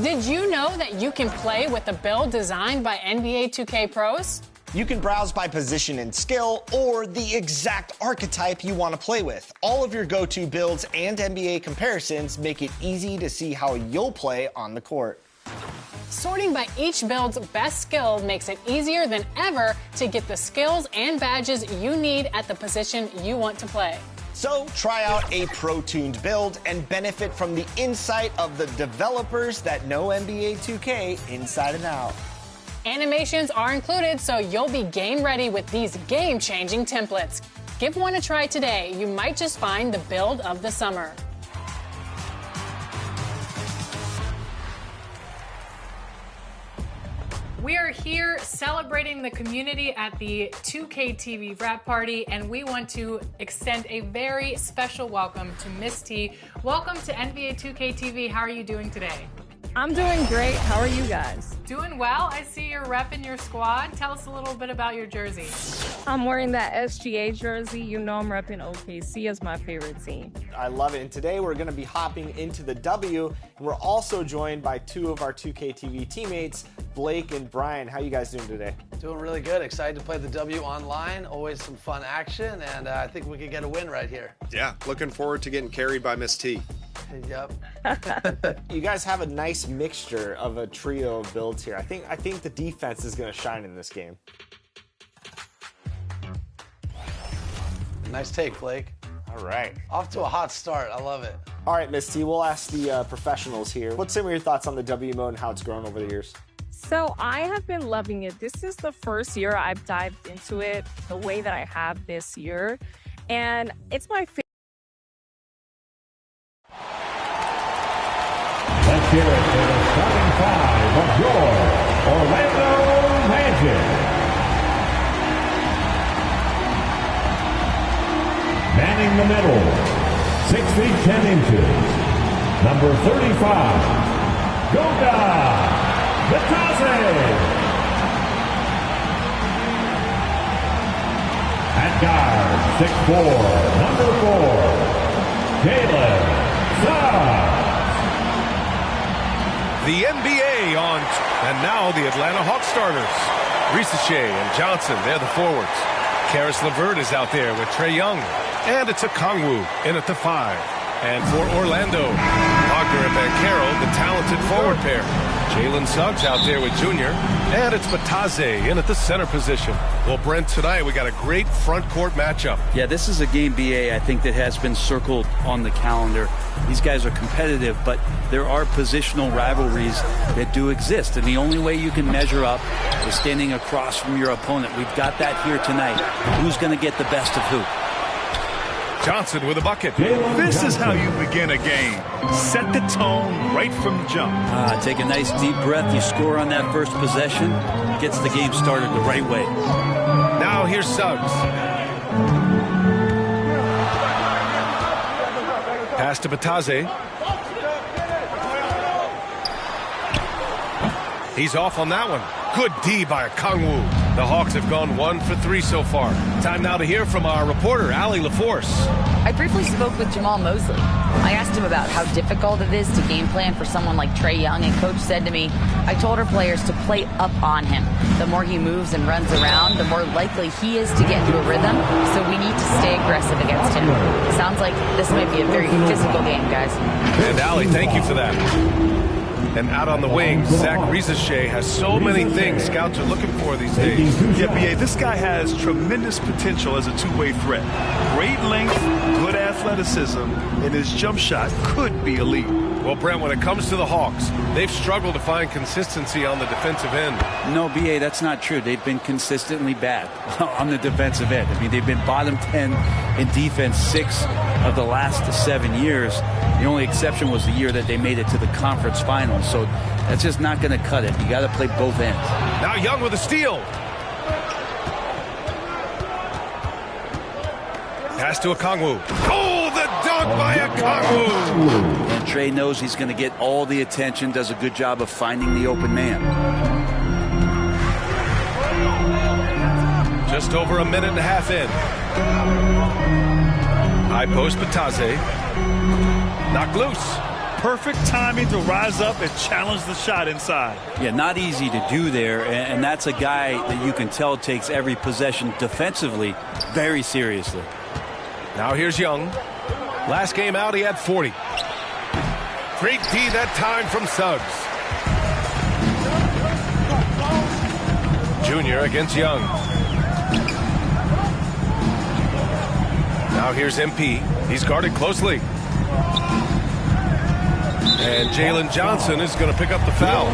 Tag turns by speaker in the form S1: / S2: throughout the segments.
S1: Did you know that you can play with a build designed by NBA 2K pros?
S2: You can browse by position and skill, or the exact archetype you want to play with. All of your go-to builds and NBA comparisons make it easy to see how you'll play on the court.
S1: Sorting by each build's best skill makes it easier than ever to get the skills and badges you need at the position you want to play.
S2: So try out a pro-tuned build and benefit from the insight of the developers that know NBA 2K inside and out.
S1: Animations are included, so you'll be game ready with these game-changing templates. Give one a try today. You might just find the build of the summer. We are here celebrating the community at the 2K TV wrap party, and we want to extend a very special welcome to Miss T. Welcome to NBA 2K TV. How are you doing today?
S3: I'm doing great. How are you guys?
S1: Doing well. I see you're repping your squad. Tell us a little bit about your jersey.
S3: I'm wearing that SGA jersey. You know I'm repping OKC as my favorite team.
S2: I love it. And today we're going to be hopping into the W. And we're also joined by two of our 2K TV teammates, Blake and Brian. How you guys doing today?
S4: Doing really good. Excited to play the W online. Always some fun action, and I think we could get a win right here.
S5: Yeah, looking forward to getting carried by Miss T.
S4: Yep.
S2: You guys have a nice mixture of a trio of builds here. I think the defense is going to shine in this game.
S4: Nice take, Blake.
S2: All right.
S4: Off to a hot start. I love it.
S2: All right, Miss T, we'll ask the professionals here. What's some of your thoughts on the W mode and how it's grown over the years?
S3: So I have been loving it. This is the first year I've dived into it the way that I have this year. And it's my favorite.
S6: Let's hear it for the starting five of your Orlando Magic. Manning the middle, 6 feet 10 inches. Number 35, Goga Vitazzi. At guard, 6'4", number 4, Caleb Suggs.
S7: The NBA on, and now the Atlanta Hawks starters. Ricochet and Johnson, they're the forwards. Karis LeVert is out there with Trae Young. And it's a Kongwu in at the 5. And for Orlando, Wagner and Banchero, the talented forward pair. Jalen Suggs out there with Junior. And it's Vitazzi in at the center position. Well, Brent, tonight we got a great front court matchup.
S8: Yeah, this is a game, BA, I think, that has been circled on the calendar. These guys are competitive, but there are positional rivalries that do exist. And the only way you can measure up is standing across from your opponent. We've got that here tonight. Who's going to get the best of who?
S7: Johnson with a bucket. This is how you begin a game. Set the tone right from the jump.
S8: Take a nice deep breath. You score on that first possession. Gets the game started the right way.
S7: Now here's Suggs. Pass to Vitazzi. He's off on that one. Good D by Kongwu. The Hawks have gone 1 for 3 so far. Time now to hear from our reporter, Allie LaForce.
S9: I briefly spoke with Jamal Mosley. I asked him about how difficult it is to game plan for someone like Trae Young, and Coach said to me, I told our players to play up on him. The more he moves and runs around, the more likely he is to get into a rhythm, so we need to stay aggressive against him. Sounds like this might be a very physical game, guys.
S7: And Allie, thank you for that. And out on the wing, Zach Rizachet has so many things scouts are looking for these days.
S10: Yeah, B.A., this guy has tremendous potential as a two-way threat. Great length, good athleticism, and his jump shot could be elite.
S7: Well, Brent, when it comes to the Hawks, they've struggled to find consistency on the defensive end.
S8: No, B.A., that's not true. They've been consistently bad on the defensive end. I mean, they've been bottom 10 in defense 6 of the last 7 years. The only exception was the year that they made it to the conference finals. So that's just not going to cut it. You got to play both ends.
S7: Now Young with a steal. Pass to Okongwu. Oh, the dunk by Okongwu.
S8: And Trey knows he's going to get all the attention, does a good job of finding the open man.
S7: Just over a minute and a half in. High post, Batase. Knocked loose.
S10: Perfect timing to rise up and challenge the shot inside.
S8: Yeah, not easy to do there, and that's a guy that you can tell takes every possession defensively very seriously.
S7: Now here's Young. Last game out, he had 40. Great D that time from Suggs. Junior against Young. Now here's MP. He's guarded closely. And Jalen Johnson is going to pick up the foul.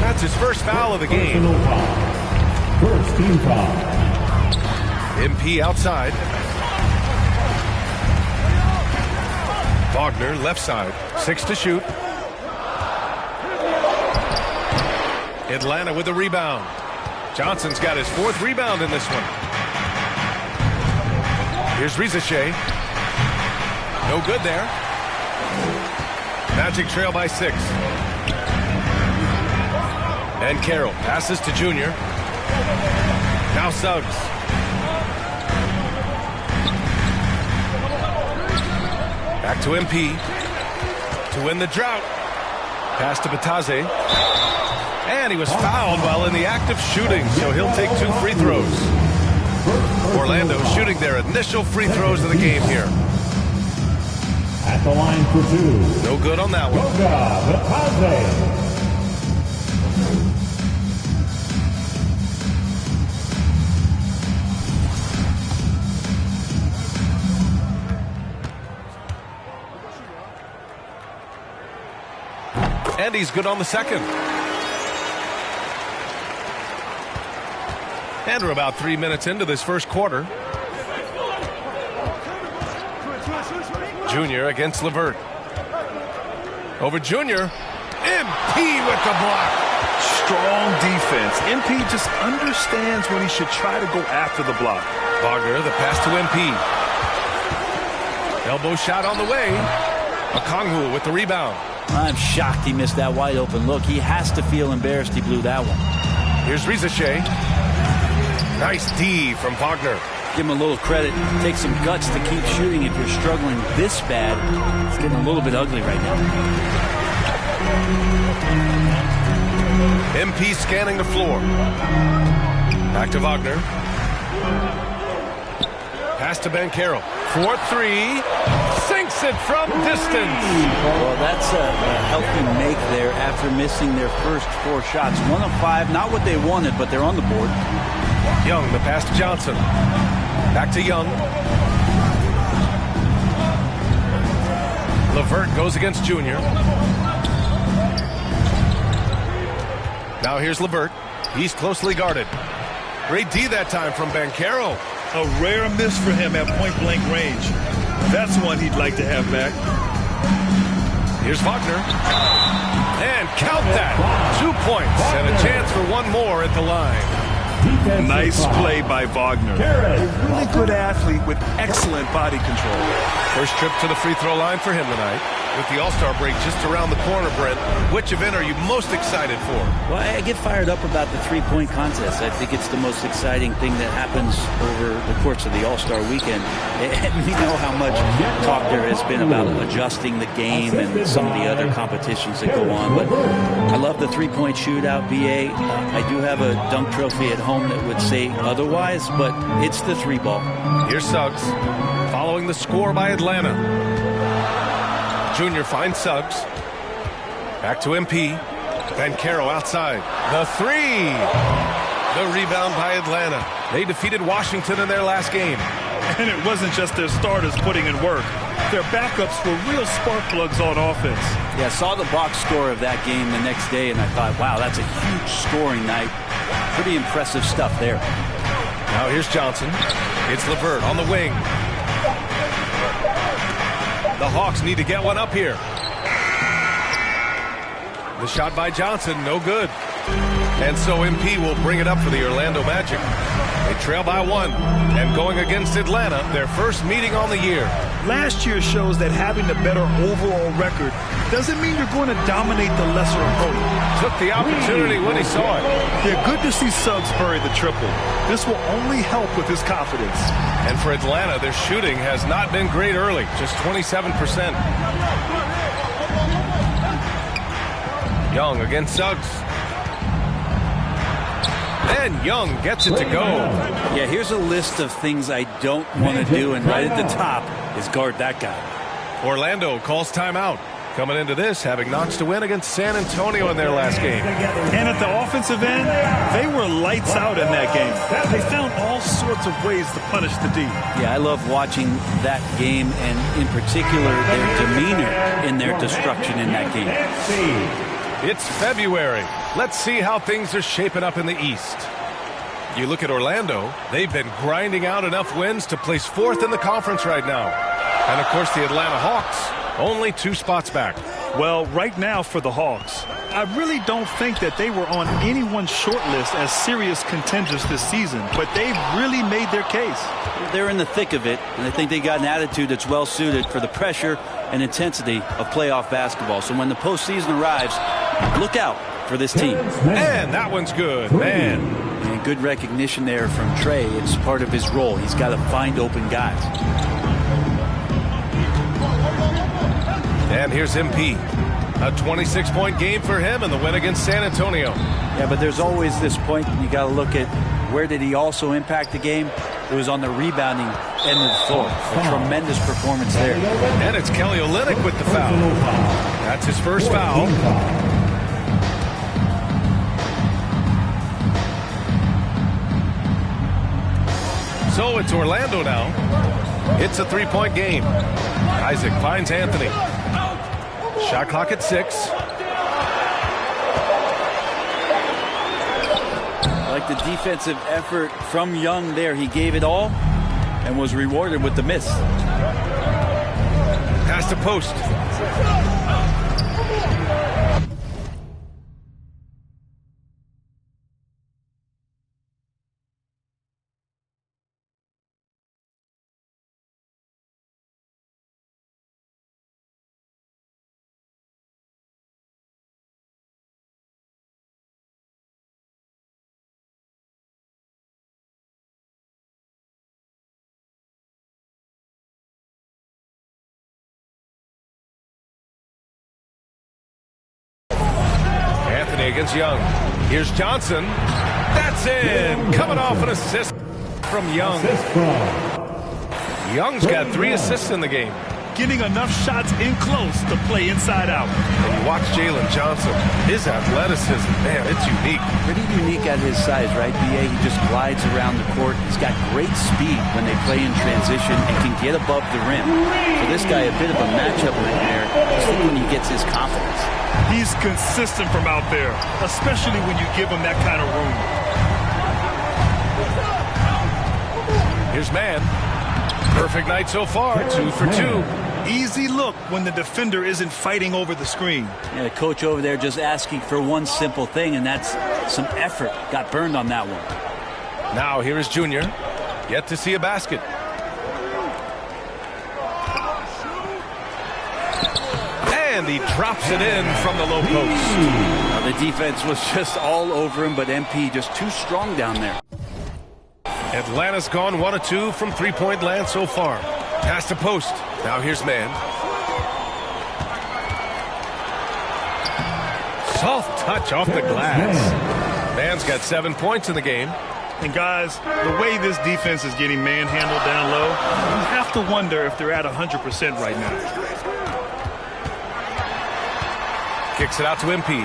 S7: That's his first foul of the game.
S6: First team foul.
S7: MP outside. Wagner left side. 6 to shoot. Atlanta with the rebound. Johnson's got his 4th rebound in this one. Here's Rizachet. No good there. Magic trail by 6. And Carroll passes to Junior. Now Suggs. Back to MP. To win the drought. Pass to Batase. And he was fouled while in the act of shooting, so he'll take 2 free throws. Orlando shooting their initial free throws of the game here.
S6: At the line for 2.
S7: No good on that one. And he's good on the second. And we're about 3 minutes into this first quarter. Junior against Levert. Over Junior. MP with the block.
S10: Strong defense. MP just understands when he should try to go after the block.
S7: Wagner, the pass to MP. Elbow shot on the way. Okongwu with the rebound.
S8: I'm shocked he missed that wide open look. He has to feel embarrassed he blew that one.
S7: Here's Rizachet. Nice D from Wagner.
S8: Give him a little credit. Take some guts to keep shooting if you're struggling this bad. It's getting a little bit ugly right now.
S7: MP scanning the floor. Back to Wagner. Pass to Banchero. 4-3. Sinks it from distance.
S8: Well, that's a healthy make there after missing their first 4 shots. 1 of 5. Not what they wanted, but they're on the board.
S7: Young, the pass to Johnson. Back to Young. Levert goes against Junior. Now here's Levert. He's closely guarded. Great D that time from Banchero.
S10: A rare miss for him at point-blank range. That's one he'd like to have back.
S7: Here's Wagner. And count that. 2 points and a chance for one more at the line.
S10: Nice play by Wagner. A really good athlete with excellent body control.
S7: First trip to the free throw line for him tonight. With the All-Star break just around the corner, Brent, which event are you most excited for?
S8: Well, I get fired up about the three-point contest. I think it's the most exciting thing that happens over the course of the All-Star weekend. And we know how much talk there has been about adjusting the game and some of the other competitions that go on. But I love the three-point shootout, BA. I do have a dunk trophy at home that would say otherwise, but it's the 3-ball.
S7: Here's Suggs, following the score by Atlanta. Junior finds Suggs. Back to MP. Van Caro outside. The three. The rebound by Atlanta. They defeated Washington in their last game.
S10: And it wasn't just their starters putting in work. Their backups were real spark plugs on offense.
S8: Yeah, I saw the box score of that game the next day, and I thought, wow, that's a huge scoring night. Pretty impressive stuff there.
S7: Now here's Johnson. It's LeVert on the wing. The Hawks need to get one up here. The shot by Johnson, no good. And so MP will bring it up for the Orlando Magic. They trail by 1, and going against Atlanta, their first meeting on the year.
S10: Last year shows that having a better overall record doesn't mean you're going to dominate the lesser opponent.
S7: Took the opportunity when he saw it.
S10: Yeah, good to see Suggs bury the triple. This will only help with his confidence.
S7: And for Atlanta, their shooting has not been great early, just 27%. Young against Suggs. And Young gets it to go.
S8: Yeah, here's a list of things I don't want to do, and right at the top is guard that guy.
S7: Orlando calls timeout. Coming into this, having notched a win against San Antonio in their last game.
S10: And at the offensive end, they were lights out in that game. They found all sorts of ways to punish the D.
S8: Yeah, I love watching that game, and in particular, their demeanor in their destruction in that game.
S7: It's February. Let's see how things are shaping up in the East. You look at Orlando, they've been grinding out enough wins to place 4th in the conference right now. And, of course, the Atlanta Hawks, only 2 spots back.
S10: Well, right now for the Hawks, I really don't think that they were on anyone's short list as serious contenders this season, but they've really made their case.
S8: They're in the thick of it, and I think they got an attitude that's well suited for the pressure and intensity of playoff basketball. So when the postseason arrives, look out for this team.
S7: And that one's good, man.
S8: And good recognition there from Trey. It's part of his role. He's got to find open guys.
S7: And here's MP. A 26-point game for him in the win against San Antonio.
S8: Yeah, but there's always this point you got to look at where did he also impact the game? It was on the rebounding end of the floor. A tremendous performance there.
S7: And it's Kelly Olynyk with the foul. That's his first foul. So it's Orlando now. It's a 3-point game. Isaac finds Anthony. Shot clock at 6.
S8: Like the defensive effort from Young there. He gave it all and was rewarded with the miss.
S7: Pass to post. Against Young. Here's Johnson. That's in. Coming off an assist from Young. Young's got 3 assists in the game.
S10: Getting enough shots in close to play inside out.
S7: And you watch Jalen Johnson. His athleticism, man, it's unique.
S8: Pretty unique at his size, right, B.A.? He just glides around the court. He's got great speed when they play in transition and can get above the rim. For this guy, a bit of a matchup nightmare, just when he gets his confidence.
S10: He's consistent from out there, especially when you give him that kind of room.
S7: Here's Man. Perfect night so far, 2 for 2.
S10: Easy look when the defender isn't fighting over the screen.
S8: Yeah, the coach over there just asking for one simple thing, and that's some effort. Got burned on that one.
S7: Now here is Junior. Yet to see a basket. And he drops it in from the low post.
S8: Now, the defense was just all over him, but MP just too strong down there.
S7: Atlanta's gone 1 of 2 from 3-point land so far. Pass to post. Now here's Man. Soft touch off the glass. Man's got 7 points in the game.
S10: And guys, the way this defense is getting manhandled down low, you have to wonder if they're at 100% right now.
S7: Kicks it out to MP.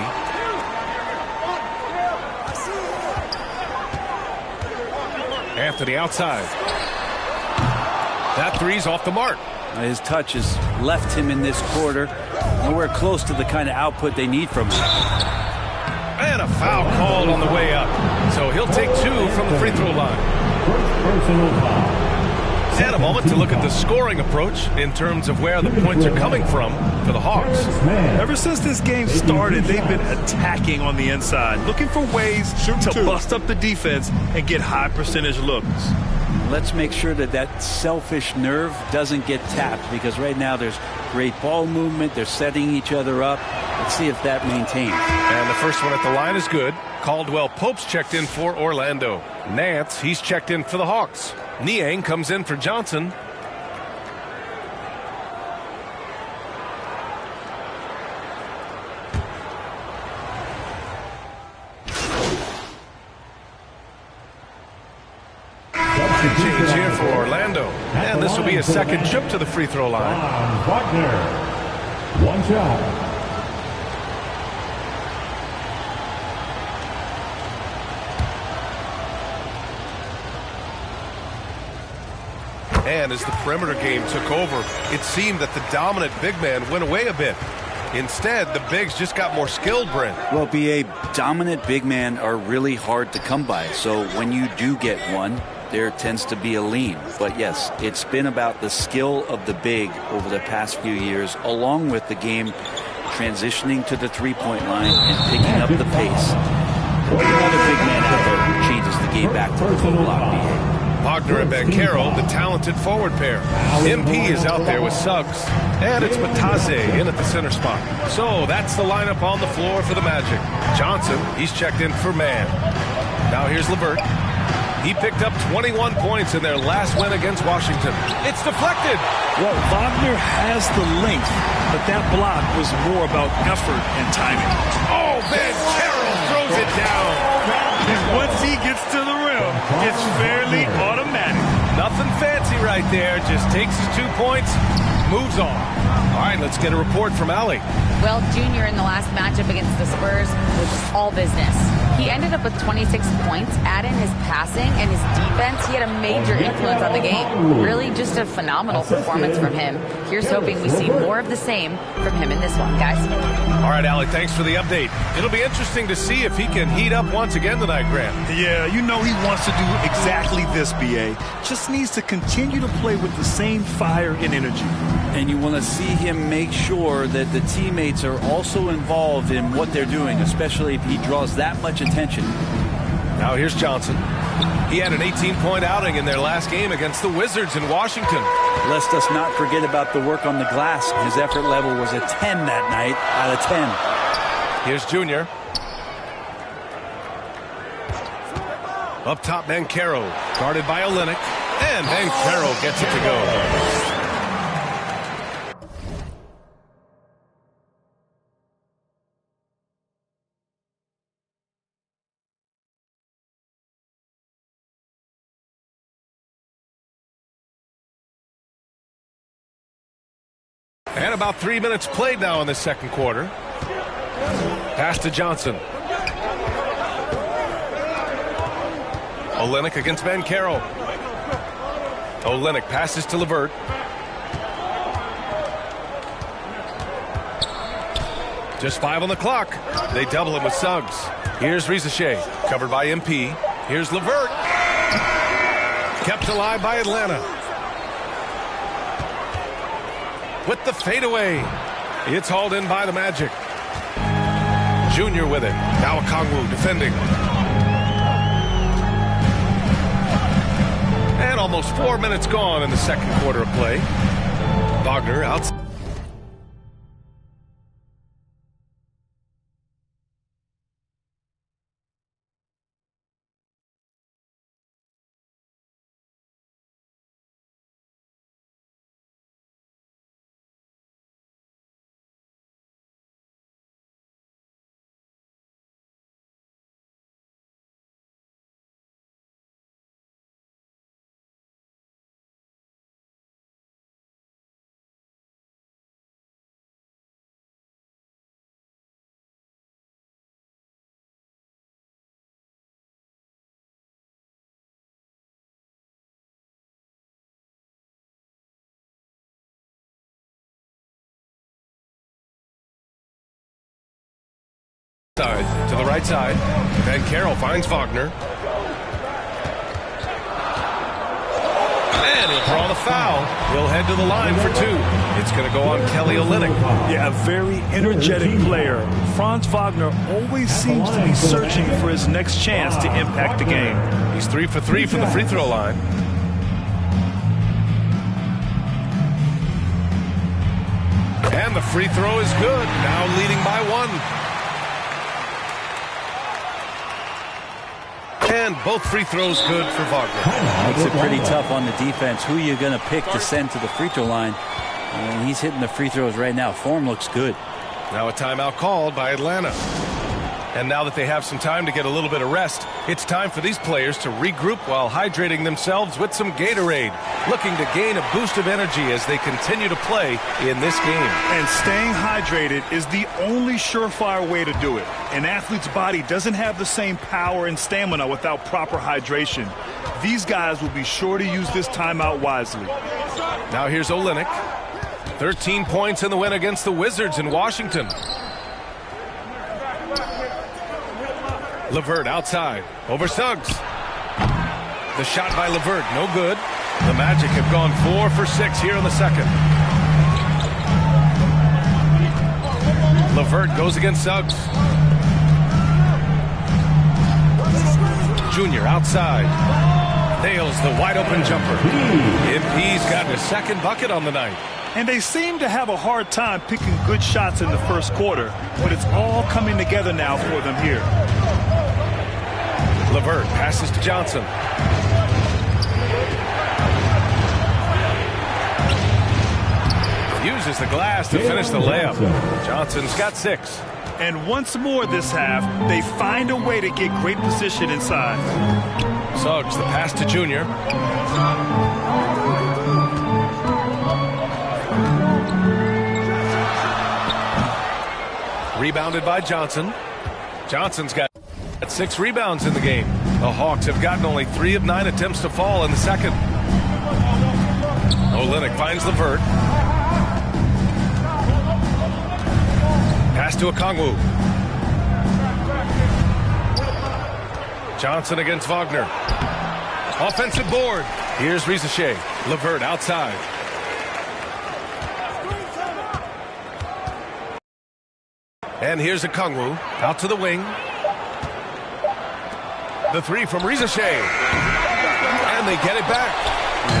S7: Anthony outside. That three's off the mark.
S8: His touch has left him in this quarter. Nowhere close to the kind of output they need from him.
S7: And a foul called on the way up. So he'll take 2 from the free throw line.
S6: Personal foul.
S7: And a moment to look at the scoring approach in terms of where the points are coming from for the Hawks.
S10: Ever since this game started, they've been attacking on the inside, looking for ways to bust up the defense and get high percentage looks.
S8: Let's make sure that that selfish nerve doesn't get tapped, because right now there's great ball movement. They're setting each other up. Let's see if that maintains.
S7: And the first one at the line is good. Caldwell Pope's checked in for Orlando. Nance, he's checked in for the Hawks. Niang comes in for Johnson. Change here for Orlando. And this will be a second trip to the free throw line.
S6: Wagner. One shot.
S7: And as the perimeter game took over, it seemed that the dominant big man went away a bit. Instead, the bigs just got more skilled, Brent.
S8: Well, BA, dominant big men are really hard to come by. So when you do get one, there tends to be a lean. But yes, it's been about the skill of the big over the past few years, along with the game transitioning to the three-point line and picking up the pace. Another big man out there who changes the game back to the full block, BA.
S7: Wagner and Banchero, the talented forward pair. MP is out there with Suggs. And it's Mataze in at the center spot. So that's the lineup on the floor for the Magic. Johnson, he's checked in for man. Now here's LeVert. He picked up 21 points in their last win against Washington. It's deflected.
S10: Well, Wagner has the length, but that block was more about effort and timing.
S7: Oh, Banchero throws it down.
S10: And once he gets to the rim, it's fairly automatic.
S7: Nothing fancy right there. Just takes his 2 points, moves on. All right, let's get a report from Allie.
S9: Well, Junior in the last matchup against the Spurs was all business. He ended up with 26 points. Add in his passing and his defense, he had a major influence on the game. Really just a phenomenal performance from him. Here's hoping we see more of the same from him in this one, guys.
S7: All right, Allie, thanks for the update. It'll be interesting to see if he can heat up once again tonight, Grant.
S10: Yeah, you know he wants to do exactly this, BA. Just needs to continue to play with the same fire and energy.
S8: And you want to see him make sure that the teammates are also involved in what they're doing, especially if he draws that much attention.
S7: Now here's Johnson. He had an 18-point outing in their last game against the Wizards in Washington.
S8: Let us not forget about the work on the glass. His effort level was a 10 that night out of 10.
S7: Here's Junior. Up top, Banchero, guarded by Olynyk. And Banchero gets it to go. And about 3 minutes played now in the second quarter. Pass to Johnson. Olynyk against Banchero. Olynyk passes to LeVert. Just 5 on the clock. They double him with Suggs. Here's Rizachet, covered by MP. Here's LeVert. Kept alive by Atlanta. With the fadeaway. It's hauled in by the Magic. Junior with it. Now Okongwu defending. And almost 4 minutes gone in the second quarter of play. Wagner outside. Side to the right side. Van Carroll finds Wagner. And he'll draw the foul. He'll head to the line for two. It's going to go on Kelly Olynyk.
S10: Yeah, a very energetic player. Franz Wagner always seems to be searching for his next chance to impact the game.
S7: He's 3 for 3 from the free throw line. And the free throw is good. Now leading by 1. And both free throws good for Wagner.
S8: Makes it pretty tough on the defense. Who you're going to pick to send to the free throw line. He's hitting the free throws right now. Form looks good.
S7: Now a timeout called by Atlanta. And now that they have some time to get a little bit of rest, it's time for these players to regroup while hydrating themselves with some Gatorade, looking to gain a boost of energy as they continue to play in this game.
S10: And staying hydrated is the only surefire way to do it. An athlete's body doesn't have the same power and stamina without proper hydration. These guys will be sure to use this timeout wisely.
S7: Now here's Olynyk. 13 points in the win against the Wizards in Washington. LeVert outside, over Suggs. The shot by LeVert, no good. The Magic have gone 4 for 6 here in the second. LeVert goes against Suggs. Junior outside. Nails the wide open jumper. MP's gotten a second bucket on the night.
S10: And they seem to have a hard time picking good shots in the first quarter, but it's all coming together now for them here.
S7: LeVert passes to Johnson. Uses the glass to finish the layup. Johnson's got 6.
S10: And once more this half, they find a way to get great position inside.
S7: Suggs, the pass to Junior. Rebounded by Johnson. Johnson's got 6 rebounds in the game. The Hawks have gotten only 3 of 9 attempts to fall in the second. Olynyk finds LeVert. Pass to Okongwu. Johnson against Wagner. Offensive board. Here's Risacher. LeVert outside. And here's Okongwu out to the wing. The 3 from Risacher. And they get it back.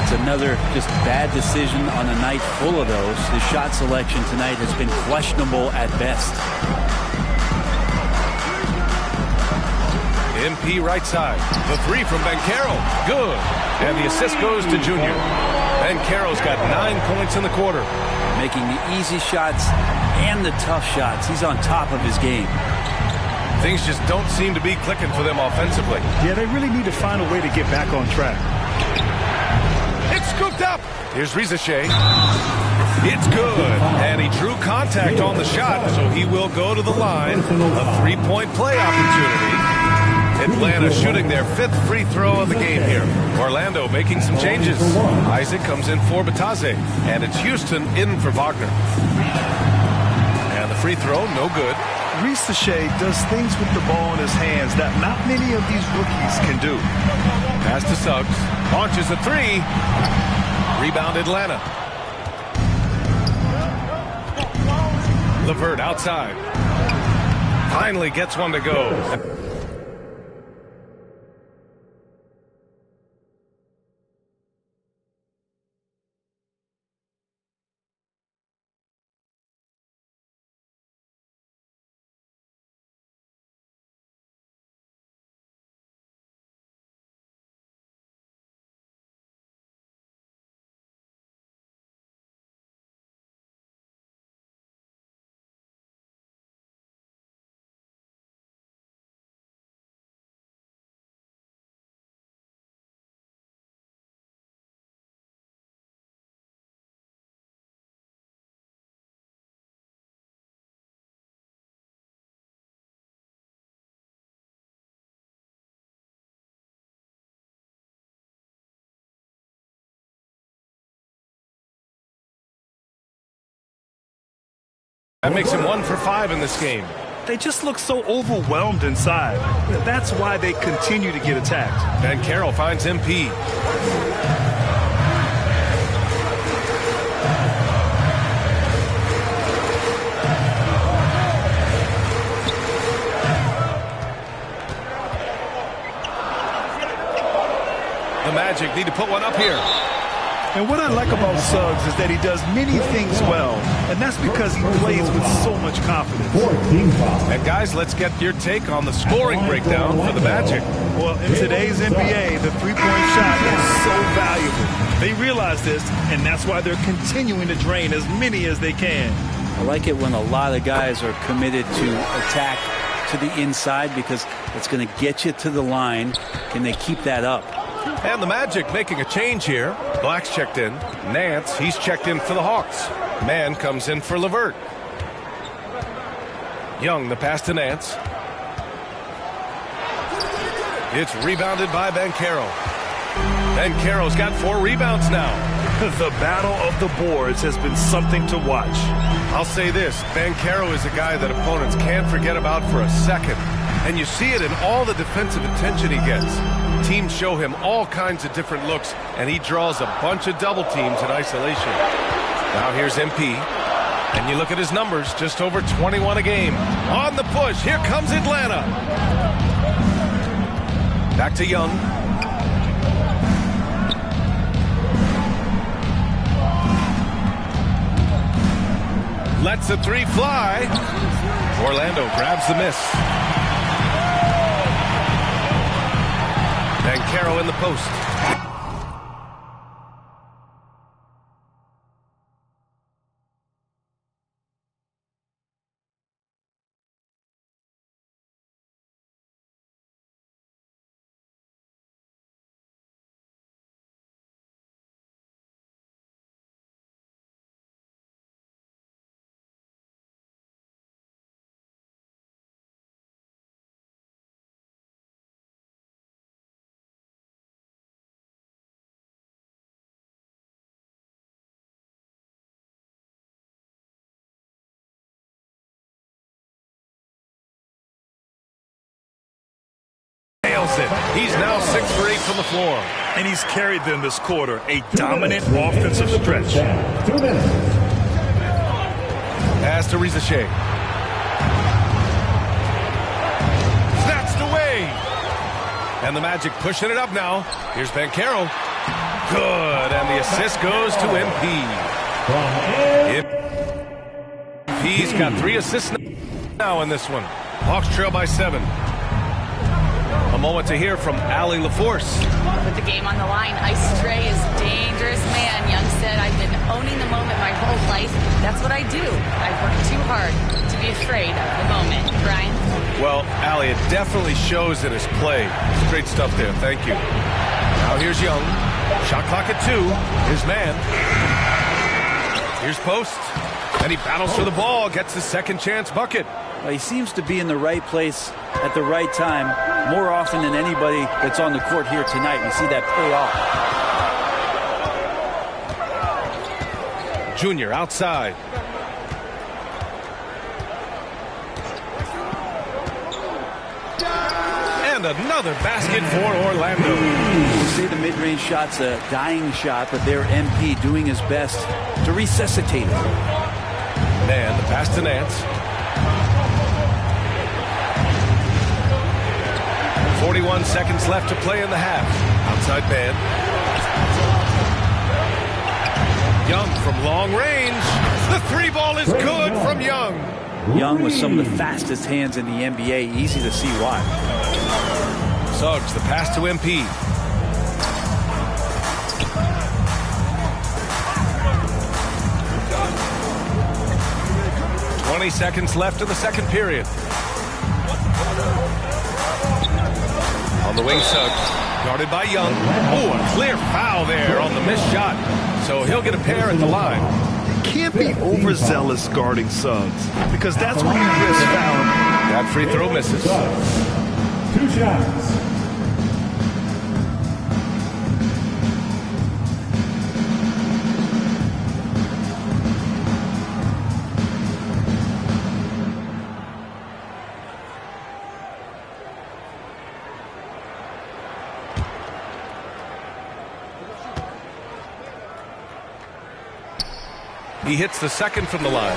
S8: It's another just bad decision on a night full of those. The shot selection tonight has been questionable at best.
S7: MP right side. The 3 from Van Carroll. Good. And the assist goes to Junior. Van Carroll's got 9 points in the quarter.
S8: Making the easy shots and the tough shots. He's on top of his game.
S7: Things just don't seem to be clicking for them offensively.
S10: Yeah, they really need to find a way to get back on track.
S7: It's scooped up. Here's Risacher. It's good. And he drew contact on the shot, so he will go to the line. A 3-point play opportunity. Atlanta shooting their 5th free throw of the game here. Orlando making some changes. Isaac comes in for Batase. And it's Houston in for Wagner. And the free throw, no good.
S10: Risacher does things with the ball in his hands that not many of these rookies can do.
S7: Pass to Suggs. Launches a 3. Rebound Atlanta. LeVert outside. Finally gets one to go. That makes him 1 for 5 in this game.
S10: they just look so overwhelmed inside. That's why they continue to get attacked.
S7: Banchero finds MP. The Magic need to put one up here.
S10: And what I like about Suggs is that he does many things well, and that's because he plays with so much confidence.
S7: And guys, let's get your take on the scoring breakdown for the Magic.
S10: Well, in today's NBA, the three-point shot is so valuable. They realize this, and that's why they're continuing to drain as many as they can.
S8: I like it when a lot of guys are committed to attack to the inside because it's going to get you to the line. Can they keep that up?
S7: And the Magic making a change here. Black's checked in. Nance, he's checked in for the Hawks. Mann comes in for LeVert. Young, the pass to Nance. It's rebounded by Banchero. Banchero's got 4 rebounds now.
S10: The battle of the boards has been something to watch.
S7: I'll say this, Banchero is a guy that opponents can't forget about for a second. And you see it in all the defensive attention he gets. Teams show him all kinds of different looks, and he draws a bunch of double teams in isolation. Now here's MP. And you look at his numbers, just over 21 a game. On the push, here comes Atlanta. Back to Young. Lets the 3 fly. Orlando grabs the miss. Banchero in the post. It. He's now 6 for 8 from the floor.
S10: And he's carried them this quarter. A dominant offensive stretch.
S7: Pass to Rizachet. Snatched away. And the Magic pushing it up now. Here's Banchero. Good. And the assist goes to MP. MP's got 3 assists now in this one. Hawks trail by 7. A moment to hear from Allie LaForce.
S9: With the game on the line, Ice Trey is dangerous man. Young said, I've been owning the moment my whole life. That's what I do. I've worked too hard to be afraid of the moment. Brian?
S7: Well, Allie, it definitely shows in his play. Great stuff there. Thank you. Now here's Young. Shot clock at 2. His man. Here's Post. And he battles for the ball. Gets the second chance bucket.
S8: Well, he seems to be in the right place at the right time more often than anybody that's on the court here tonight. We see that pay off.
S7: Junior outside. And another basket for Orlando.
S8: You say the mid-range shot's a dying shot, but they're MP doing his best to resuscitate it.
S7: Man, the pass to Nance. 41 seconds left to play in the half. Outside man. Young from long range. The 3 ball is good from Young.
S8: Young with some of the fastest hands in the NBA. Easy to see why.
S7: Suggs, the pass to MP. Seconds left in the second period. On the wing, Suggs, guarded by Young. Oh, a clear foul there on the missed shot. So he'll get a pair at the line.
S10: Can't be overzealous guarding Suggs, because that's when you risk fouling.
S7: That free throw misses.
S6: 2 shots.
S7: He hits the second from the line.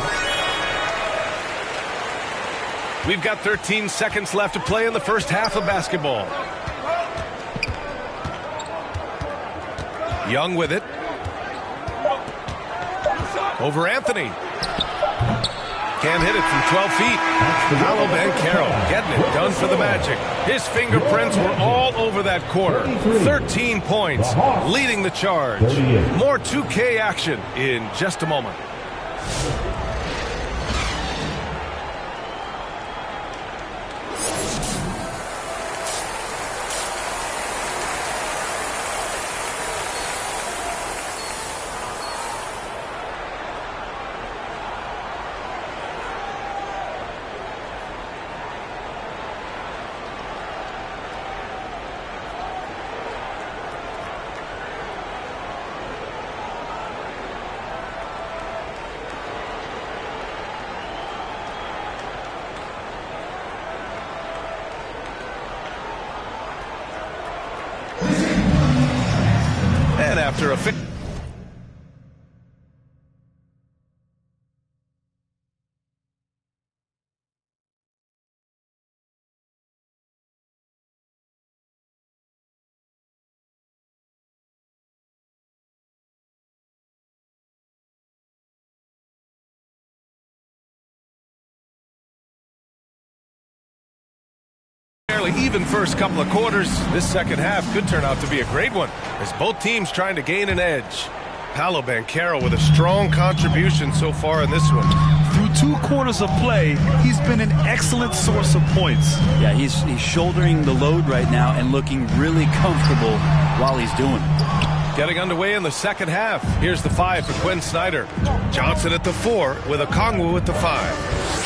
S7: We've got 13 seconds left to play in the first half of basketball. Young with it. Over Anthony. Can't hit it from 12 feet. Paolo Banchero getting it done for the Magic. His fingerprints were all over that quarter. 13 points, leading the charge. More 2K action in just a moment. And after a fairly even first couple of quarters, this second half could turn out to be a great one, as both teams trying to gain an edge. Paolo Banchero with a strong contribution so far in this one.
S10: Through 2 quarters of play, he's been an excellent source of points.
S8: Yeah, he's shouldering the load right now and looking really comfortable while he's doing it.
S7: Getting underway in the second half. Here's the 5 for Quinn Snyder. Johnson at the 4 with Okongwu at the 5.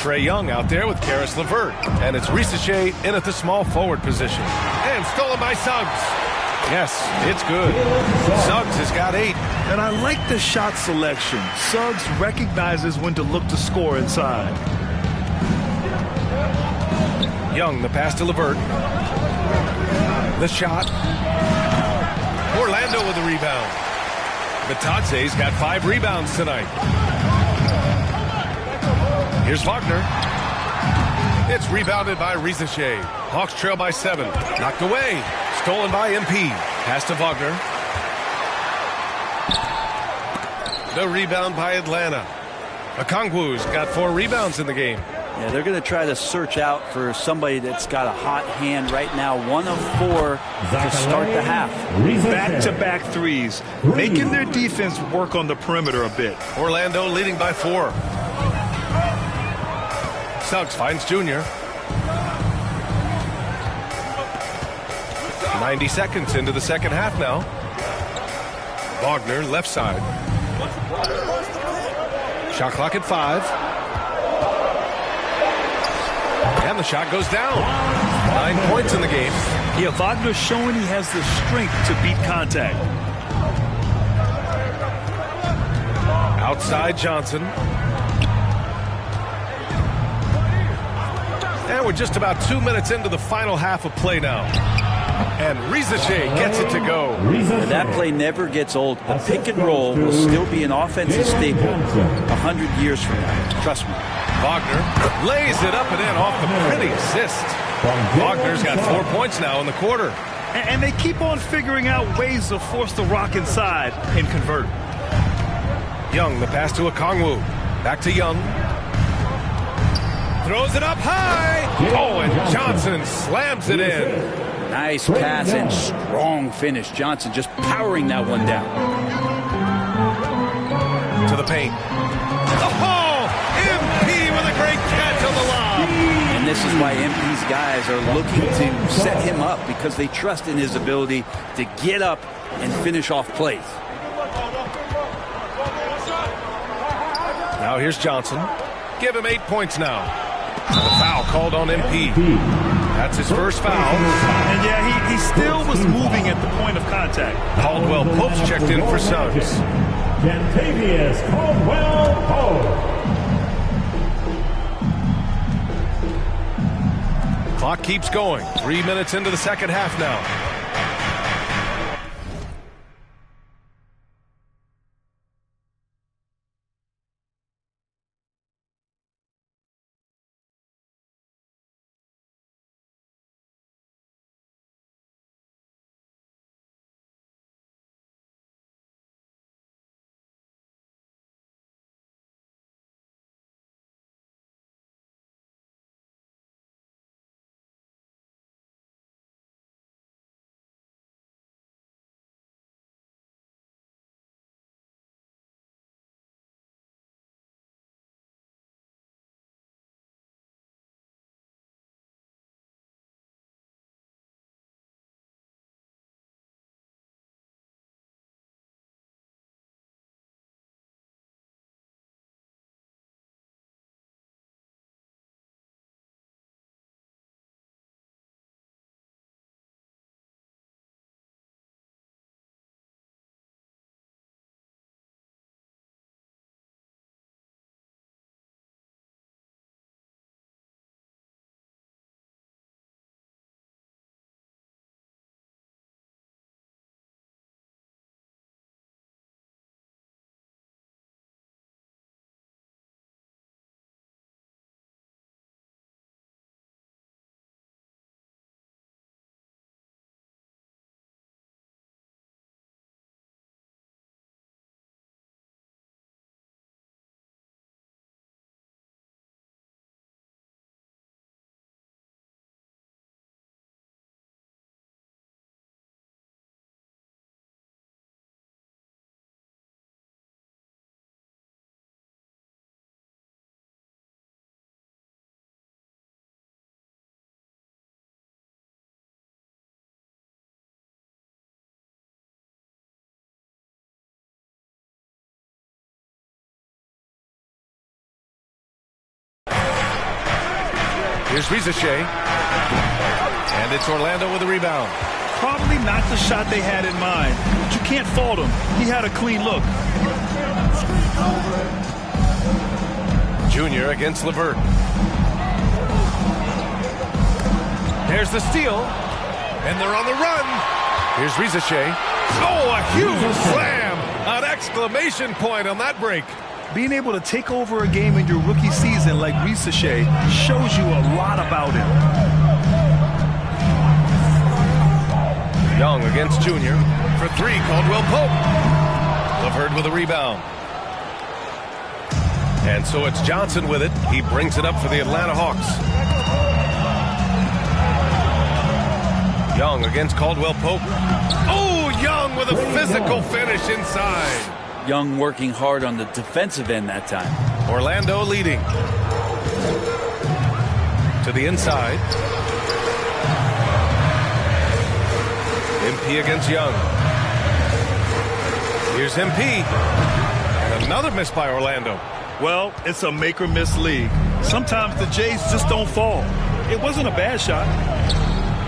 S7: Trae Young out there with Caris LeVert. And it's Risache in at the small forward position. And stolen by Suggs. Yes, it's good. Suggs has got 8.
S10: And I like the shot selection. Suggs recognizes when to look to score inside.
S7: Young, the pass to LeVert. The shot. Orlando with the rebound. Batadze's got 5 rebounds tonight. Here's Wagner. It's rebounded by Risache. Hawks trail by 7. Knocked away. Stolen by MP. Pass to Wagner. The rebound by Atlanta. Okongwu's got 4 rebounds in the game.
S8: Yeah, they're going to try to search out for somebody that's got a hot hand right now. 1 of 4 to start the half.
S10: Back-to-back threes, making their defense work on the perimeter a bit.
S7: Orlando leading by 4. Suggs finds Junior. 90 seconds into the second half now. Wagner, left side. Shot clock at 5. And the shot goes down. 9 points in the game.
S10: Yeah, Wagner's showing he has the strength to beat contact.
S7: Outside Johnson. And we're just about 2 minutes into the final half of play now. And Risache gets it to go.
S8: And that play never gets old. The pick and roll will still be an offensive staple 100 years from now. Trust me.
S7: Wagner lays it up and in off the pretty assist. Wagner's got 4 points now in the quarter.
S10: And they keep on figuring out ways to force the rock inside and convert.
S7: Young, the pass to Okongwu. Back to Young. Throws it up high. Oh, and Johnson slams it in.
S8: Nice pass and strong finish. Johnson just powering that one down.
S7: To the paint. Oh, MP with a great catch on the lob.
S8: And this is why MP's guys are looking to set him up, because they trust in his ability to get up and finish off plays.
S7: Now here's Johnson. Give him 8 points now. And a foul called on MP. That's his first foul.
S10: And yeah, he still was moving at the point of contact.
S7: Caldwell Pope's checked in for Suggs.
S6: Kentavious Caldwell Pope.
S7: Clock keeps going. 3 minutes into the second half now. Here's Rizachet. And it's Orlando with a rebound.
S10: Probably not the shot they had in mind, but you can't fault him. He had a clean look.
S7: Junior against LeVert. There's the steal. And they're on the run. Here's Rizachet. Oh, a huge slam. An exclamation point on that break.
S10: Being able to take over a game in your rookie season like Rizachet shows you a lot about him.
S7: Young against Junior. For three, Caldwell Pope. LeVert with a rebound. And so it's Johnson with it. He brings it up for the Atlanta Hawks. Young against Caldwell Pope. Oh, Young with a physical finish inside.
S8: Young working hard on the defensive end that time.
S7: Orlando leading. To the inside. MP against Young. Here's MP. And another miss by Orlando.
S10: Well, it's a make or miss league. Sometimes the Jays just don't fall. It wasn't a bad shot.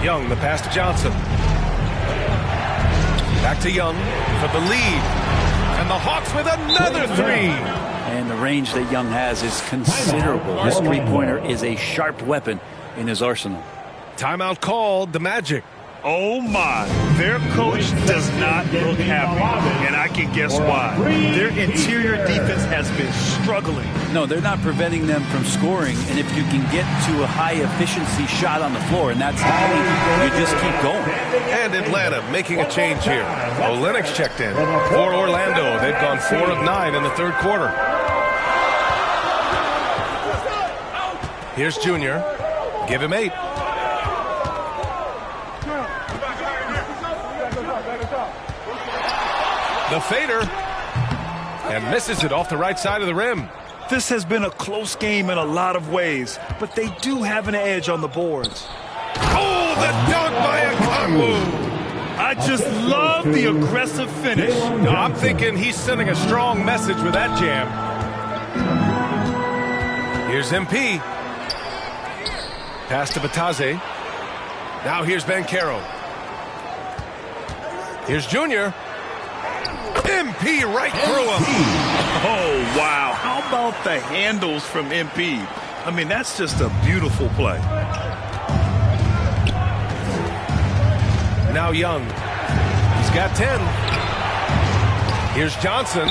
S7: Young, the pass to Johnson. Back to Young for the lead. And the Hawks with another three.
S8: And the range that Young has is considerable. His three-pointer is a sharp weapon in his arsenal.
S7: Timeout called, the Magic.
S10: Oh, my. Their coach does not look happy, and I can guess why. Their interior defense has been struggling.
S8: No, they're not preventing them from scoring, and if you can get to a high-efficiency shot on the floor, and that's the key, you just keep going.
S7: And Atlanta making a change here. Olenek checked in. For Orlando, they've gone 4 of 9 in the third quarter. Here's Junior. Give him 8. The fader, and misses it off the right side of the rim.
S10: This has been a close game in a lot of ways, but they do have an edge on the boards.
S7: Oh, the dunk by Okongwu.
S10: I just love the aggressive finish.
S7: No, I'm thinking he's sending a strong message with that jam. Here's MP. Pass to Bataze. Now here's Banchero. Here's Junior. MP right through him.
S10: Oh, wow. How about the handles from MP? I mean, that's just a beautiful play.
S7: Now Young. He's got 10. Here's Johnson.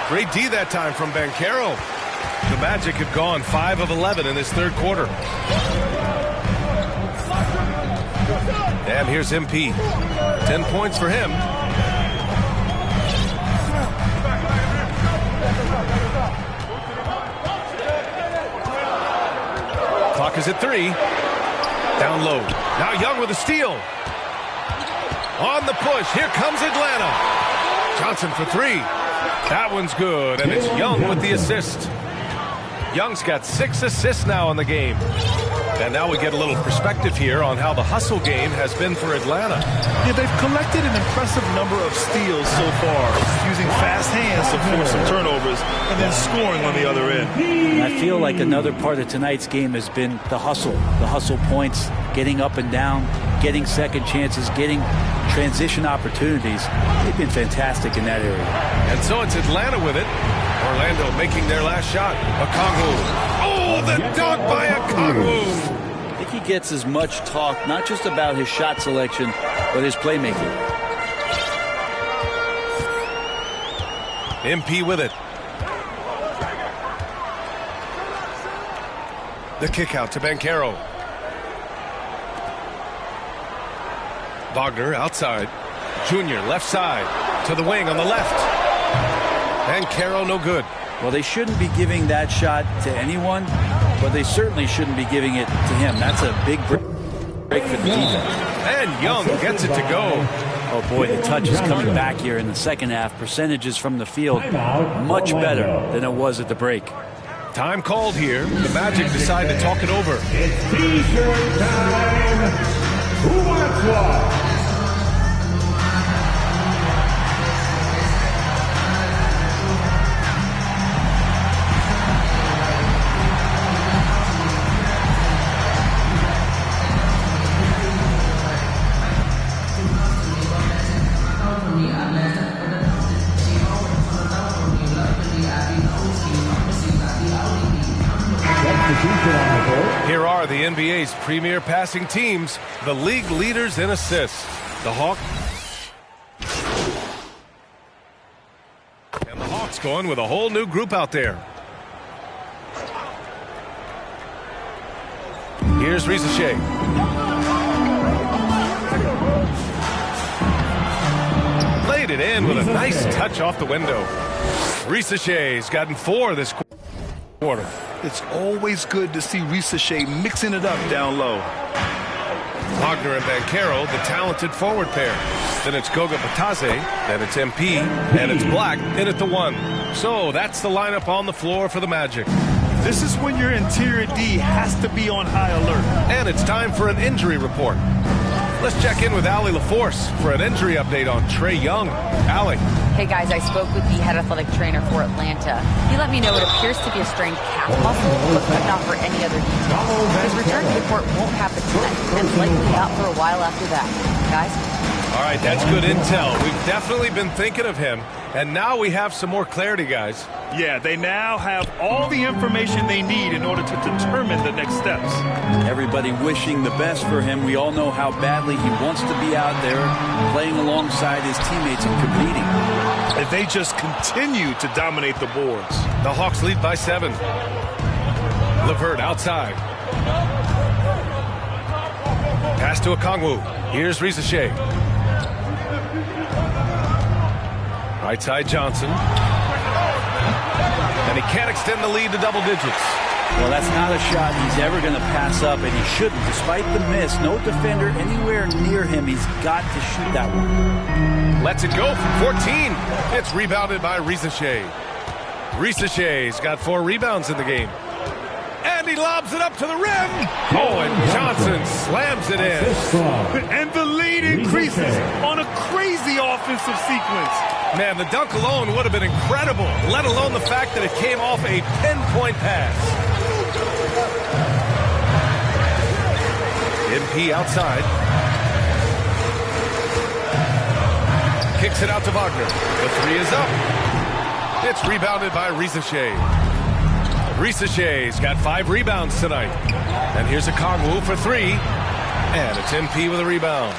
S7: Great D that time from Banchero. The Magic have gone 5 of 11 in this third quarter. And here's MP. 10 points for him. Clock is at 3. Down low. Now Young with a steal. On the push. Here comes Atlanta. Johnson for 3. That one's good, and it's Young with the assist. Young's got 6 assists now in the game. And now we get a little perspective here on how the hustle game has been for Atlanta.
S10: Yeah, they've collected an impressive number of steals so far, using fast hands to force some turnovers and then scoring on the other end.
S8: And I feel like another part of tonight's game has been the hustle points, getting up and down, getting second chances, getting transition opportunities. They've been fantastic in that area.
S7: And so it's Atlanta with it. Orlando making their last shot. Okongwu. Oh, the dunk by Okongwu.
S8: I think he gets as much talk, not just about his shot selection, but his playmaking.
S7: MP with it. The kick out to Banchero. Wagner outside. Junior left side to the wing on the left. Banchero no good.
S8: Well, they shouldn't be giving that shot to anyone, but they certainly shouldn't be giving it to him. That's a big break for the defense.
S7: And Young gets it to go.
S8: Oh, boy, the touch is coming back here in the second half. Percentages from the field much better than it was at the break.
S7: Time called here. The Magic decide to talk it over.
S6: It's T-shirt time. Who wants one?
S7: are the NBA's premier passing teams, the league leaders in assists. The Hawks going with a whole new group out there. Here's Risache. Laid it in with a nice touch off the window. Risache's gotten 4 this quarter.
S10: It's always good to see Risache mixing it up down low.
S7: Wagner and Banchero, the talented forward pair. Then it's Goga Batase, then it's MP, and it's Black in at the 1. So that's the lineup on the floor for the Magic.
S10: This is when your interior D has to be on high alert.
S7: And it's time for an injury report. Let's check in with Allie LaForce for an injury update on Trae Young. Allie.
S9: Hey guys, I spoke with the head athletic trainer for Atlanta. He let me know it appears to be a strained calf muscle, but not for any other details. His return to the court won't happen tonight, and likely out for a while after that. Guys?
S7: All right, that's good intel. We've definitely been thinking of him, and now we have some more clarity, guys.
S10: Yeah, they now have all the information they need in order to determine the next steps.
S8: Everybody wishing the best for him. We all know how badly he wants to be out there playing alongside his teammates and competing.
S10: If they just continue to dominate the boards.
S7: The Hawks lead by 7. LeVert outside. Pass to Okongwu. Here's Risache. Right side Johnson. And he can't extend the lead to double digits.
S8: Well, that's not a shot he's ever going to pass up, and he shouldn't. Despite the miss, no defender anywhere near him. He's got to shoot that one.
S7: Lets it go from 14. It's rebounded by Risache. Risache's got 4 rebounds in the game. And he lobs it up to the rim. Oh, and Johnson slams it in.
S10: And the lead increases on a crazy offensive sequence.
S7: Man, the dunk alone would have been incredible, let alone the fact that it came off a pinpoint pass. MP outside. Kicks it out to Wagner. The 3 is up. It's rebounded by Risache. Risache's got 5 rebounds tonight. And here's Okongwu for 3. And it's MP with a rebound.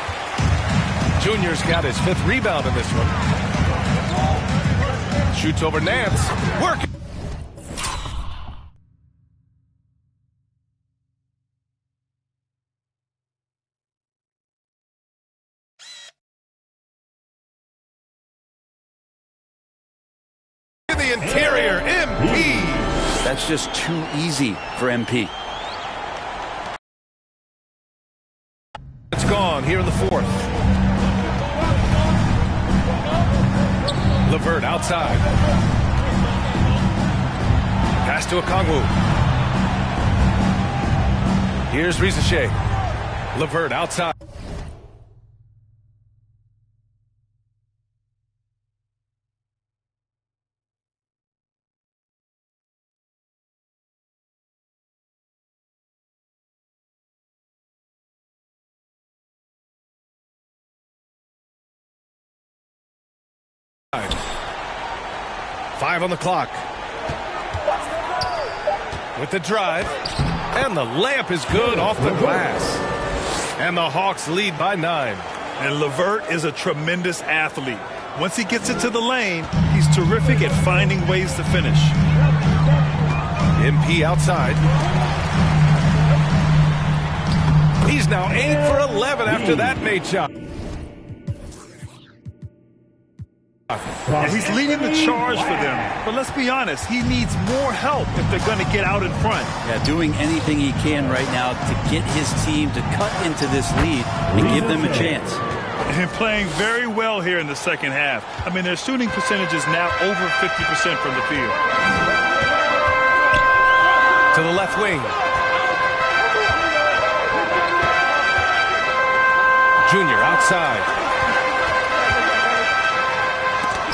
S7: Junior's got his 5th rebound in this one. Shoots over Nance. Working. The interior, MP.
S8: That's just too easy for MP.
S7: It's gone here in the 4th. LeVert outside. Pass to Okongwu. Here's Risache. LeVert outside. Five on the clock. With the drive. And the layup is good off the glass. And the Hawks lead by 9.
S10: And LeVert is a tremendous athlete. Once he gets into the lane, he's terrific at finding ways to finish.
S7: MP outside. He's now 8 for 11 after that made shot.
S10: And he's leading the charge for them. But let's be honest, he needs more help if they're going to get out in front.
S8: Yeah, doing anything he can right now to get his team to cut into this lead and give them a chance.
S10: And playing very well here in the second half. I mean, their shooting percentage is now over 50% from the field.
S7: To the left wing. Junior outside.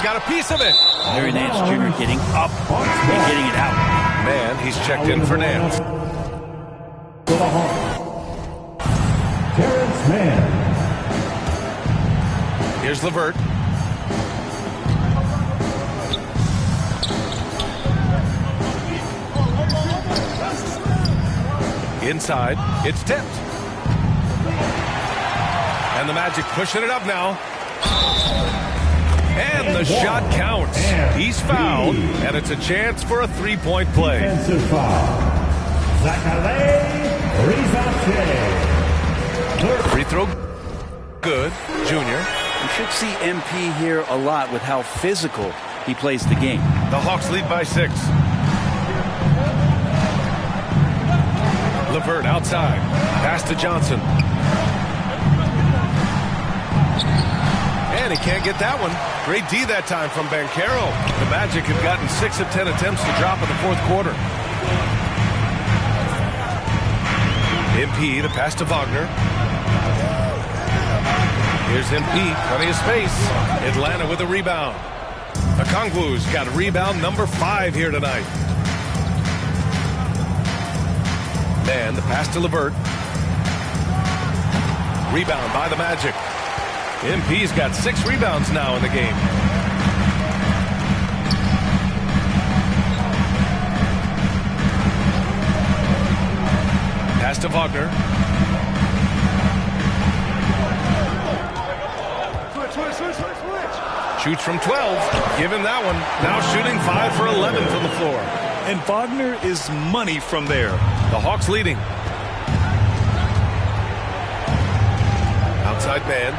S7: Got a piece of it.
S8: Larry Nance Jr. getting up and getting it out.
S7: Man, he's checked in for Nance.
S6: Cearence man.
S7: Here's LeVert. Inside, it's tipped. And the Magic pushing it up now. And the shot counts. He's fouled, and it's a chance for a three-point play.
S6: Defensive foul.
S7: Free throw good. Junior.
S8: You should see MP here a lot with how physical he plays the game.
S7: The Hawks lead by 6. LeVert outside. Pass to Johnson. And he can't get that one. Great D that time from Banchero. The Magic have gotten 6 of 10 attempts to drop in the fourth quarter. MP, the pass to Wagner. Here's MP, plenty of space. Atlanta with a rebound. Okongwu's got rebound number 5 here tonight. And the pass to LeVert. Rebound by the Magic. MP's got 6 rebounds now in the game. Pass to Wagner. Shoots from 12. Give him that one. Now shooting 5 for 11 from the floor.
S10: And Wagner is money from there.
S7: The Hawks leading. Outside man.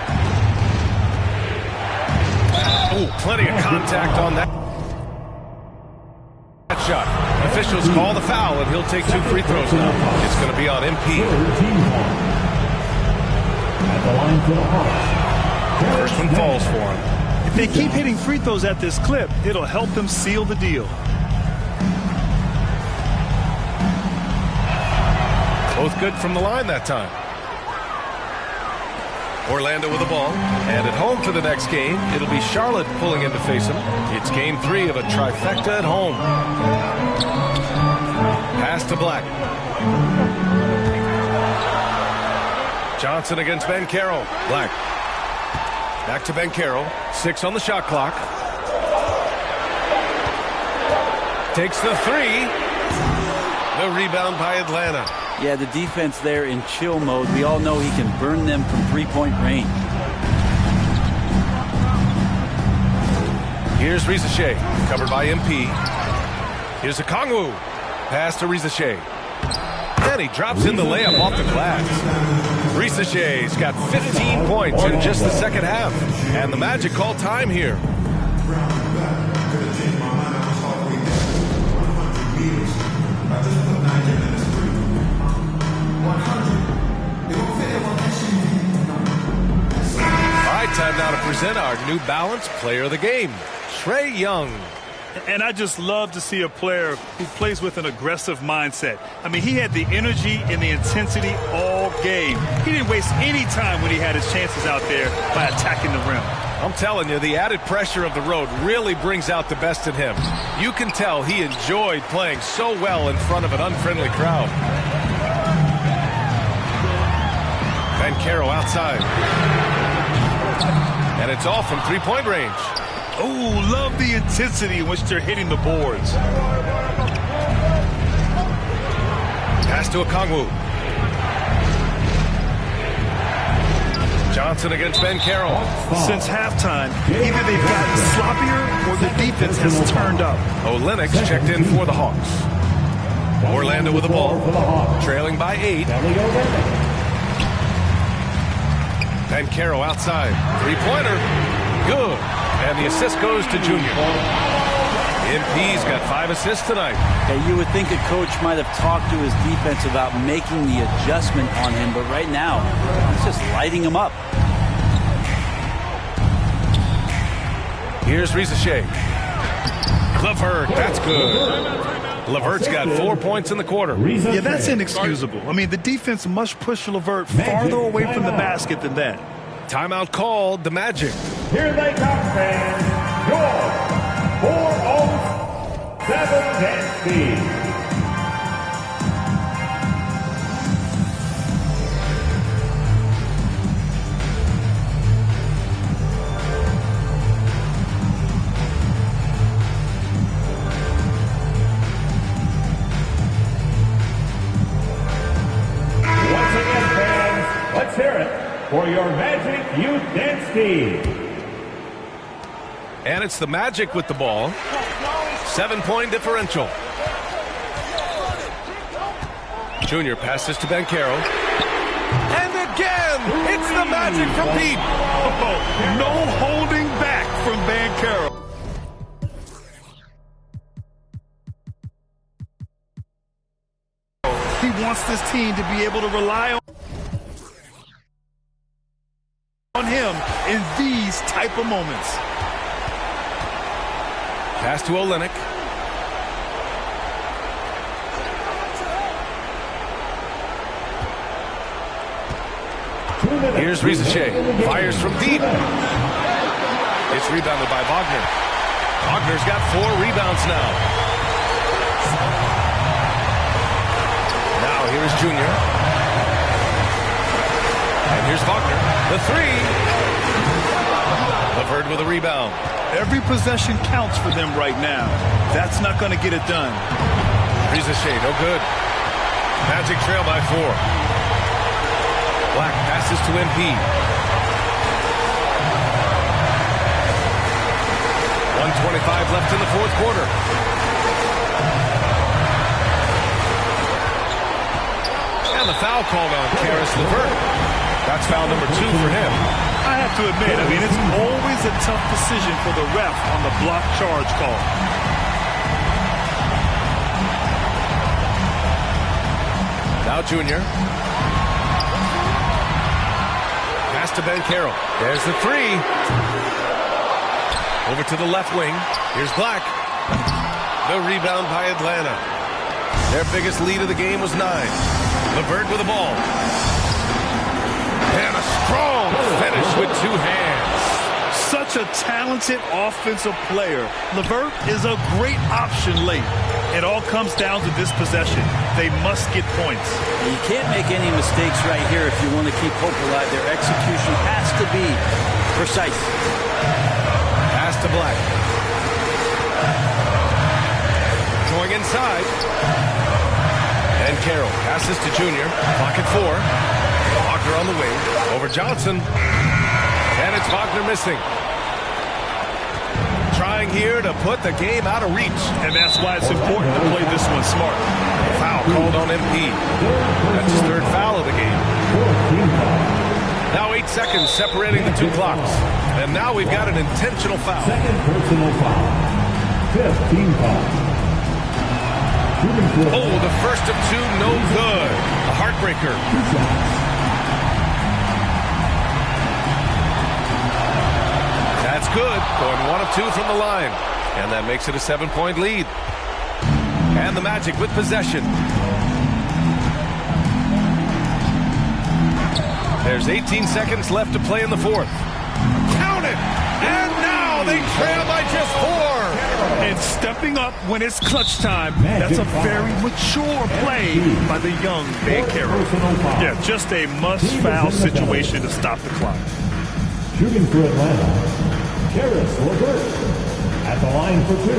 S7: Oh, plenty of contact on that shot. Officials call the foul, and he'll take 2 free throws now. It's going to be on MP. First one falls for him.
S10: If they keep hitting free throws at this clip, it'll help them seal the deal.
S7: Both good from the line that time. Orlando with the ball, and at home for the next game, it'll be Charlotte pulling in to face him. It's game 3 of a trifecta at home. Pass to Black. Johnson against Banchero. Black. Back to Banchero. 6 on the shot clock. Takes the 3. The rebound by Atlanta.
S8: Yeah, the defense there in chill mode. We all know he can burn them from three-point range.
S7: Here's Rizachet, covered by MP. Here's Okongwu. Pass to Rizachet. And he drops in the layup off the glass. Rizachet's got 15 points in just the second half. And the Magic call time here. Time now to present our New Balance Player of the Game, Trae Young.
S10: And I just love to see a player who plays with an aggressive mindset. I mean, he had the energy and the intensity all game. He didn't waste any time when he had his chances out there by attacking the rim.
S7: I'm telling you, the added pressure of the road really brings out the best in him. You can tell he enjoyed playing so well in front of an unfriendly crowd. Banchero outside. And it's all from three-point range.
S10: Oh, love the intensity in which they're hitting the boards.
S7: Pass to Okongwu. Johnson against Banchero.
S10: Since halftime, either they've gotten sloppier or the defense has turned up.
S7: Olenek checked in for the Hawks. Orlando with the ball, trailing by 8. Banchero outside. Three-pointer. Good. And the assist goes to Junior. MP's got 5 assists tonight.
S8: Hey, you would think a coach might have talked to his defense about making the adjustment on him, but right now, he's just lighting him up.
S7: Here's Rizachet. LeVert, that's good. LeVert's got 4 points in the quarter.
S10: Yeah, that's inexcusable. I mean, the defense must push LeVert farther away from the basket than that.
S7: Timeout called, the Magic.
S6: Here they come, fans. Your 4-0-7-10 speed.
S7: And it's the Magic with the ball. 7-point differential. Junior passes to Banchero. And again, it's the Magic from Pete.
S10: Oh, no holding back from Banchero. He wants this team to be able to rely on him in these type of moments.
S7: Pass to Olynyk. Here's Risache. Fires from deep. It's rebounded by Wagner. Wagner's got 4 rebounds now. Now here is Junior. And here's Wagner. The 3. LeVert with a rebound.
S10: Every possession counts for them right now. That's not going to get it done.
S7: Risache, no good. Magic trail by 4. Black passes to MP. 1:25 left in the fourth quarter. And the foul called on Caris LeVert. That's foul number 2 for him.
S10: I have to admit, it's always a tough decision for the ref on the block charge call.
S7: Now Junior. Pass to Banchero. There's the 3. Over to the left wing. Here's Black. The rebound by Atlanta. Their biggest lead of the game was 9. LeVert with the ball. And a strong finish with 2 hands.
S10: Such a talented offensive player. LeVert is a great option late. It all comes down to this possession. They must get points.
S8: You can't make any mistakes right here if you want to keep hope alive. Their execution has to be precise.
S7: Pass to Black. Going inside. And Carroll passes to Junior. Clock at 4. Wagner on the wing. Over Johnson. And it's Wagner missing. Trying here to put the game out of reach.
S10: And that's why it's important to play this one smart.
S7: Foul called on MP. That's his 3rd foul of the game. Now 8 seconds separating the 2 clocks. And now we've got an intentional foul.
S6: Second personal foul. 15 foul.
S7: Oh, the first of 2, no good. A heartbreaker. That's good. Going 1 of 2 from the line. And that makes it a 7-point lead. And the Magic with possession. There's 18 seconds left to play in the 4th. Count it! And now they trail by just 4.
S10: And stepping up when it's clutch time. That's a very mature play by the young Banchero. Yeah, just a must-foul situation to stop the clock.
S6: Shooting for Atlanta, Caris LeVert at the line for 2.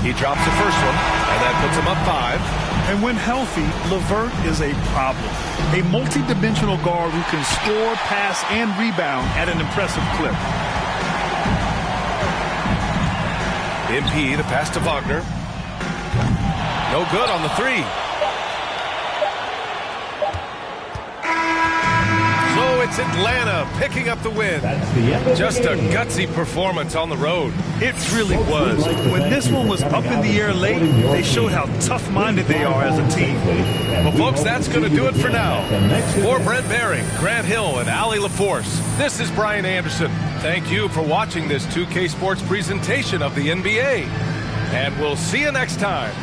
S7: He drops the first one, and that puts him up 5.
S10: And when healthy, LeVert is a problem. A multi-dimensional guard who can score, pass, and rebound at an impressive clip.
S7: MP, the pass to Wagner. No good on the 3. So it's Atlanta picking up the win. Just a gutsy performance on the road.
S10: It really was. When this one was up in the air late, they showed how tough-minded they are as a team.
S7: Well, folks, that's going to do it for now. For Brent Baring, Grant Hill, and Allie LaForce, this is Brian Anderson. Thank you for watching this 2K Sports presentation of the NBA. And we'll see you next time.